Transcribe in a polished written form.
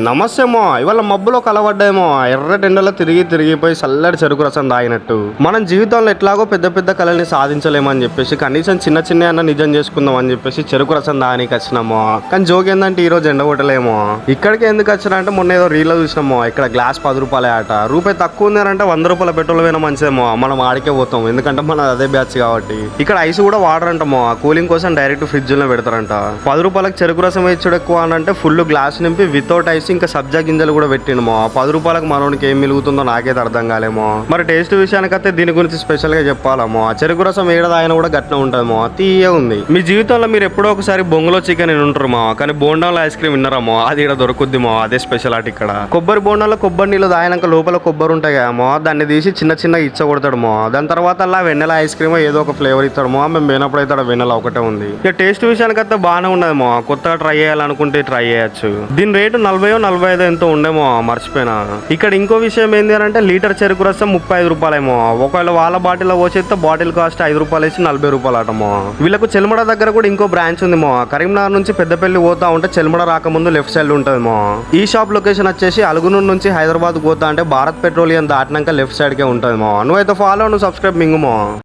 నమస్తేమో. ఇవాళ మబ్బులో కలవడ్డామో, ఎర్రటి ఎండలో తిరిగిపోయి చల్లటి చెరుకు రసం తాగినట్టు. మనం జీవితంలో ఎట్లాగో పెద్ద పెద్ద కళల్ని సాధించలేమని చెప్పేసి కనీసం చిన్న అన్న నిజం చేసుకుందాం అని చెప్పేసి చెరుకు రసం తాగనీకి వచ్చినామో. కానీ జోక్ ఏంటంటే ఈ రోజు ఎండ కొట్టలేమో. ఇక్కడికి ఎందుకు వచ్చినా అంటే మొన్న ఏదో రీల్లో చూసినామో, ఇక్కడ గ్లాస్ 10 రూపాయలే ఆట. రూపాయి తక్కువ ఉందంటే 100 రూపాయల పెట్రోల్ పోయినా మంచిదేమో. మనం ఆడికే పోతాం, ఎందుకంటే మన అదే బ్యాచ్ కాబట్టి. ఇక్కడ ఐస్ కూడా వాటర్ అంటామో, కూలింగ్ కోసం డైరెక్ట్ ఫ్రిడ్జ్ లో పెడతారంట. 10 రూపాయలకు చెరుకు రసం ఇచ్చుడు ఎక్కువ అని అంటే ఫుల్ గ్లాస్ నింపి వితౌట్ ఐస్ ఇంకా సబ్జా గింజలు కూడా పెట్టినమో. 10 రూపాయలకు మనోనికి ఏం మిలుగుతుందో నాకైతే అర్థం కాలేమో. మరి టేస్ట్ విషయానికైతే దీని గురించి స్పెషల్ గా చెప్పాలమో. ఆ చెరుకు రసం ఏడాది కూడా గట్టిన ఉంటుందమో, తీయే ఉంది. మీ జీవితంలో మీరు ఎప్పుడో ఒకసారి బొంగులో చికెన్ ఉంటారుమో, కానీ బోండంలో ఐస్ క్రీమ్ విన్నరామో, అది ఇక్కడ దొరుకుద్దిమో. అదే స్పెషాలిటీ ఇక్కడ. కొబ్బరి బోండంలో కొబ్బరి నీళ్ళు తాగినాక లోపల కొబ్బరి ఉంటాయి కదమో, దాన్ని తీసి చిన్న ఇచ్చగొడతాడమో. దాని తర్వాత అలా వెన్నెల ఐస్ క్రీమ్ ఏదో ఒక ఫ్లేవర్ ఇస్తాడమో. మేము పోయినప్పుడు అయితే వెన్నెల ఒకటే ఉంది. ఇక టేస్ట్ విషయానికైతే బాగానే ఉన్నదమో. కొత్తగా ట్రై చేయాలనుకుంటే ట్రై చేయొచ్చు. దీని రేటు 40-45 ఎంతో ఉండేమో, మర్చిపోయినా. ఇక్కడ ఇంకో విషయం ఏంటి అని అంటే లీటర్ చెరుకు రసం 35 రూపాయలేమో. ఒకవేళ వాళ్ళ బాటిల్ పోసేస్తే బాటిల్ కాస్ట్ 5 రూపాయలు వేసి 40 రూపాయలు ఆటమో. వీళ్ళకు చెల్మడ దగ్గర కూడా ఇంకో బ్రాంచ్ ఉందిమో. కరీంనగర్ నుంచి పెద్దపల్లి పోతా ఉంటే చెల్మడ రాకముందు లెఫ్ట్ సైడ్ ఉంటుందిమో. ఈ షాప్ లొకేషన్ వచ్చేసి అలుగునూరు నుంచి హైదరాబాద్ పోతా అంటే భారత్ పెట్రోలియం దాటినాక లెఫ్ట్ సైడ్ కే ఉంటుందిమో. నువ్వైతే ఫాలో, నువ్వు సబ్స్క్రైబ్ మింగుమో.